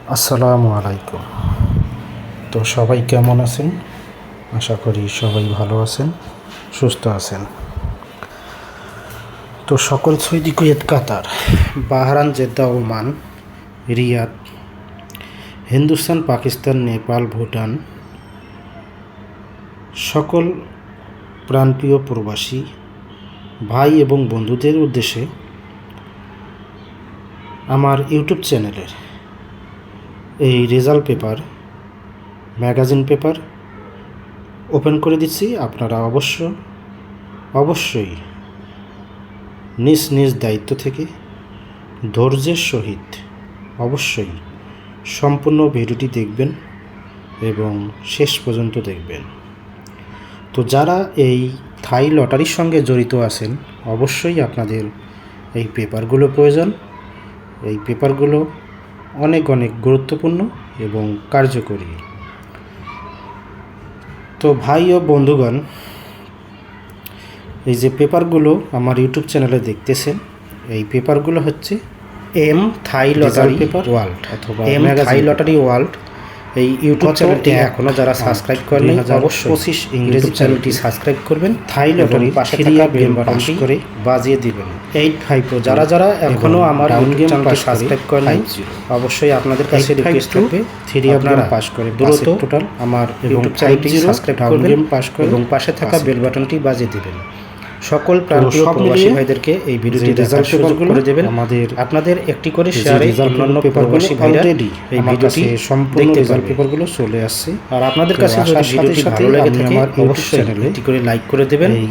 আসসালামু আলাইকুম। তো সবাই কেমন আছেন? আশা করি সবাই ভালো আছেন, সুস্থ আছেন। তো সকল Saudi, Kuwait, Qatar, Bahrain, Jeddah, Oman, Riyadh, Hindustan, Pakistan, Nepal, Bhutan, সকল প্রাণপ্রিয় প্রবাসী ভাই এবং বন্ধুদের উদ্দেশ্যে আমার ইউটিউব চ্যানেলের এই result paper, magazine paper open করে দিচ্ছি। আপনারা অবশ্যই নিজ নিজ দায়িত্ব থেকে ধৈর্যের সহিত অবশ্যই সম্পূর্ণ ভিডিওটি দেখবেন এবং শেষ পর্যন্ত দেখবেন। তো যারা এই থাই লটারির সঙ্গে জড়িত আছেন, অবশ্যই আপনাদের এই পেপারগুলো প্রয়োজন। এই পেপারগুলো অনেক গুরুত্বপূর্ণ এবং কার্যকরী। তো ভাই ও বন্ধুগণ, এই যে পেপারগুলো আমার ইউটিউব চ্যানেলে দেখতেছেন, এই পেপারগুলো হচ্ছে M Thai lottery paper world অথবা এম থাই লটারি ওয়ার্ল্ড। এই ইউটিউব চ্যানেলটি এখনও যারা সাবস্ক্রাইব করেনি, অবশ্যই 25 ইংরেজি চ্যানেলটি সাবস্ক্রাইব করবেন। থাই লটারি পাশে থাকা বেল বাটনটি করে বাজিয়ে দিবেন। 850 যারা এখনও আমার ইউটিউব চ্যানেলটি সাবস্ক্রাইব করেনি, অবশ্যই আপনাদের কাছে রিকোয়েস্ট থাকবে 3 আপনারা পাস করে দ্রুত টোটাল আমার ইউটিউব চ্যানেলটি সাবস্ক্রাইব করবেন এবং পাশে থাকা বেল বাটনটি বাজিয়ে দিবেন। সকল প্রান্তীয় প্রবাসী ভাইদেরকে এই ভিডিওটি রেজাল্ট করে দেবেন। আপনাদের একটি করে শেয়ারে অন্যান্য প্রবাসী ভাইরা এই ভিডিওটি সম্পূর্ণ রেজাল্ট পেপারগুলো চলে আসছে। আর আপনাদের কাছে যদি ভিডিওটি ভালো লেগে থাকে, অবশ্যই একটি করে লাইক করে দেবেন এই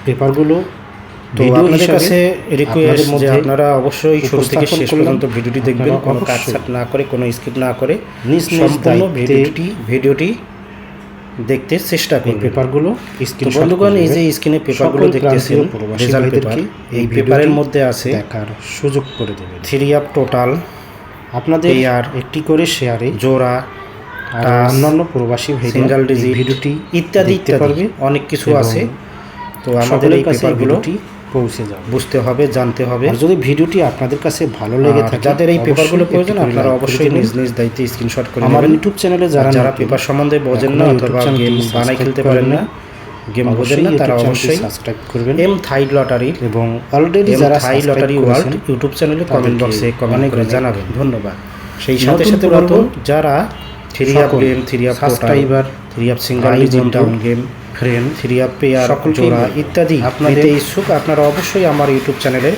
পেপারগুলো। তো আপনাদের কাছে রিকোয়েস্ট যে আপনারা অবশ্যই শুরু থেকে শেষ পর্যন্ত ভিডিওটি দেখবেন, কোনো কাটছাট না করে, কোনো স্কিপ না করে সম্পূর্ণ ভিডিওটি দেখতে চেষ্টা করুন। পেপারগুলো বন্ধুগণ, এই যে স্ক্রিনে পেপারগুলো দেখতেছেন রেজাল্ট পেপার, এই পেপারের মধ্যে আছে দেখার সুযোগ করে দেবে 3 আপ টোটাল আপনাদের আর একটি করে শেয়ারে জোড়া আর অন্যান্য প্রবাসী সিঙ্গেল ডিজিট ভিডিওটি ইত্যাদি পারবে। অনেক কিছু আছে। তো আমাদের এই পেপারগুলো পৌঁছে যাবে, বুঝতে হবে, জানতে হবে। আর যদি ভিডিওটি আপনাদের কাছে ভালো লেগে থাকে, যাদের এই পেপারগুলো প্রয়োজন, আপনারা অবশ্যই নিজ নিজ দায়িত্বে স্ক্রিনশট করে আমার ইউটিউব চ্যানেলে যারা পেপার সম্বন্ধে বোঝেন না অথবা গেম বানাই খেলতে পারেন না, গেম বোঝেন না, তারা অবশ্যই সাবস্ক্রাইব করবেন এম থাই লটারি এবং অলরেডি যারা থাই লটারি ওয়ার্ল্ড ইউটিউব চ্যানেলে কমেন্ট বক্সে কমেন্ট করে জানাবেন। ধন্যবাদ। সেই সাথে সাথে বলবো, যারা 3 up game, 3 up subscriber, 3 up single digit down game, friend, 3 up pair, জোড়া ইত্যাদি আপনাদের ইচ্ছুক, আপনারা অবশ্যই আমার ইউটিউব চ্যানেলে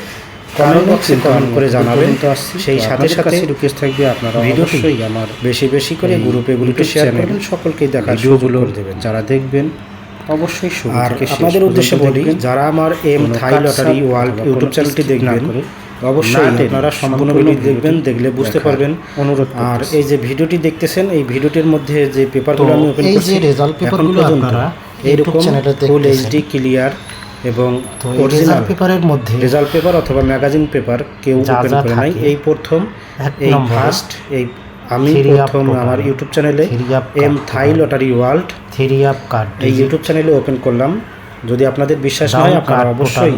কমেন্ট বক্সে কমেন্ট করে জানাবেন। সেই সাথে সাথে রিকোয়েস্ট থাকবে আপনারা অবশ্যই আমার বেশি করে গ্রুপে শেয়ার করবেন, সকলকেই দেখার সুযোগ করে দেবেন। যারা দেখবেন অবশ্যই শুরু থেকে আপনাদের উদ্দেশ্যে বলি, যারা আমার M Thai lottery world YouTube চ্যানেলটি দেখবেন, অবশ্যই আপনারা সম্পূর্ণ ভিডিও দেখবেন, দেখলে বুঝতে পারবেন অনুরোধ। আর এই যে ভিডিওটি দেখতেছেন, এই ভিডিওটির মধ্যে যে পেপারগুলো আমি ওপেন করছি, রেজাল্ট পেপারগুলো আপনারা এইরকম ফুল এইচডি ক্লিয়ার এবং অরিজিনাল পেপারের মধ্যে রেজাল্ট পেপার অথবা ম্যাগাজিন পেপার কেউ ওপেন করে নাই। এই প্রথম, এই ফার্স্ট, আমি প্রথম আমার ইউটিউব চ্যানেলে M Thai lottery world 3 up card এই ইউটিউব চ্যানেলে ওপেন করলাম। যদি আপনাদের বিশ্বাস হয়, আপনারা অবশ্যই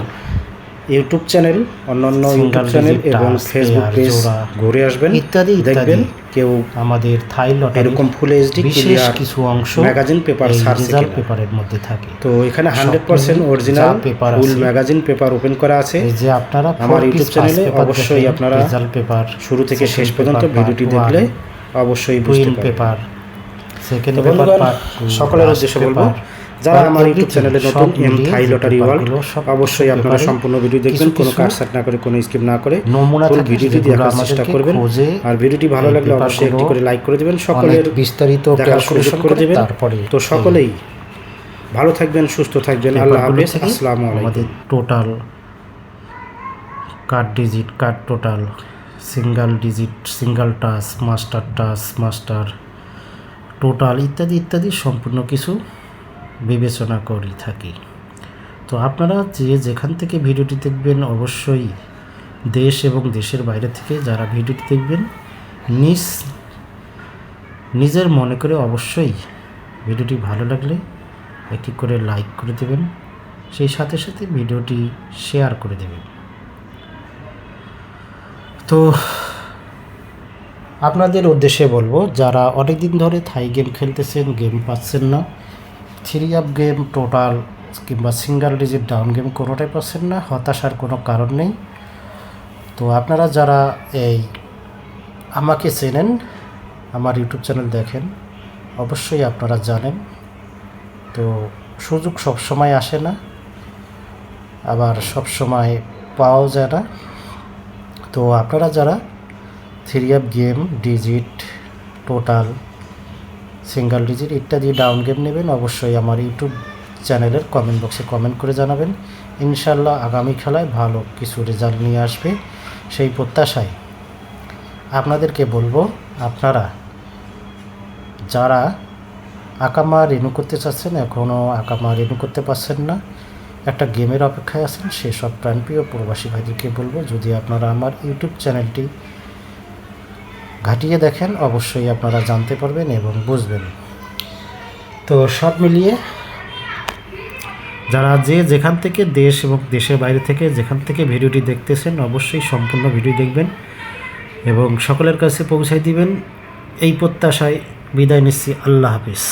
ইউটিউব চ্যানেল, অন্যান্য ইউটিউব চ্যানেল এবং ফেসবুক পেজ ঘুরে আসবেন, ইত্যাদি দেখবেন কেউ আমাদের থাই লটারি এরকম ফুল এইচডি ক্লিয়ার কিছু অংশ ম্যাগাজিন পেপার রেজাল্ট পেপারের মধ্যে থাকে। তো এখানে 100% অরিজিনাল ফুল ম্যাগাজিন পেপার ওপেন করা আছে। এই যে আপনারা আমার ইউটিউব চ্যানেলে অবশ্যই আপনারা রেজাল্ট পেপার শুরু থেকে শেষ পর্যন্ত ভিডিওটি দেখলে অবশ্যই বুঝতে পারবেন। সেকেন্ড পেপার সকলের উদ্দেশ্যে বলবো, যারা আমার ইউটিউব চ্যানেলে নতুন এম থাই লটারি ওয়ার্ল্ড, অবশ্যই আপনারা সম্পূর্ণ ভিডিও দেখবেন, কোনো কাটছাট না করে, কোনো স্কিপ না করে ফুল ভিডিওটি দেখার চেষ্টা করবেন। আর ভিডিওটি ভালো লাগলে অবশ্যই একটি করে লাইক করে দেবেন, সকলের বিস্তারিত দেখার সুযোগ করে দেবেন। তো সকলেই ভালো থাকবেন, সুস্থ থাকবেন। আল্লাহ হাফেজ, আসসালামু আলাইকুম। আমাদের total card digit, card total, single digit, single touch, master total ইত্যাদি সম্পূর্ণ কিছু বিবেচনা করে থাকি। তো আপনারা যেখান থেকে ভিডিওটি দেখবেন, অবশ্যই দেশ এবং দেশের বাইরে থেকে যারা ভিডিওটি দেখবেন, নিজের মনে করে অবশ্যই ভিডিওটি ভালো লাগলে একটি করে লাইক করে দেবেন, সেই সাথে সাথে ভিডিওটি শেয়ার করে দেবেন। তো আপনাদের উদ্দেশ্যে বলবো, যারা অনেক দিন ধরে থাই গেম খেলতেছেন, গেম পাচ্ছেন না, 3 আপ গেম, টোটাল কিংবা সিঙ্গেল ডিজিট ডাউন গেম কোনোটাই পাচ্ছেন না, হতাশার কোনো কারণ নেই। তো আপনারা যারা আমাকে চেনেন, আমার ইউটিউব চ্যানেল দেখেন, অবশ্যই আপনারা জানেন তো সুযোগ সবসময় আসে না, আবার সবসময় পাওয়াও যায় না। তো আপনারা যারা 3 up game, digit, total, single digit ইত্যাদি ডাউন গেম নেবেন, অবশ্যই আমার ইউটিউব চ্যানেলের কমেন্ট বক্সে কমেন্ট করে জানাবেন। ইনশাল্লাহ আগামী খেলায় ভালো কিছু রেজাল্ট নিয়ে আসবে, সেই প্রত্যাশায় আপনাদেরকে বলবো, আপনারা যারা আকামা রিনিউ করতে চাচ্ছেন, এখনও আকামা রিনিউ করতে পারছেন না, একটা গেমের অপেক্ষায় আছেন, সেসব প্রাণপ্রিয় প্রবাসী ভাইদেরকে বলবো, যদি আপনারা আমার ইউটিউব চ্যানেলটি ঘাটিয়ে দেখেন, অবশ্যই আপনারা জানতে পারবেন এবং বুঝবেন। তো সব মিলিয়ে যারা যেখান থেকে দেশ এবং দেশের বাইরে থেকে যেখান থেকে ভিডিওটি দেখতেছেন, অবশ্যই সম্পূর্ণ ভিডিও দেখবেন এবং সকলের কাছে পৌঁছায় দিবেন, এই প্রত্যাশায় বিদায় নিচ্ছি। আল্লাহ হাফিজ।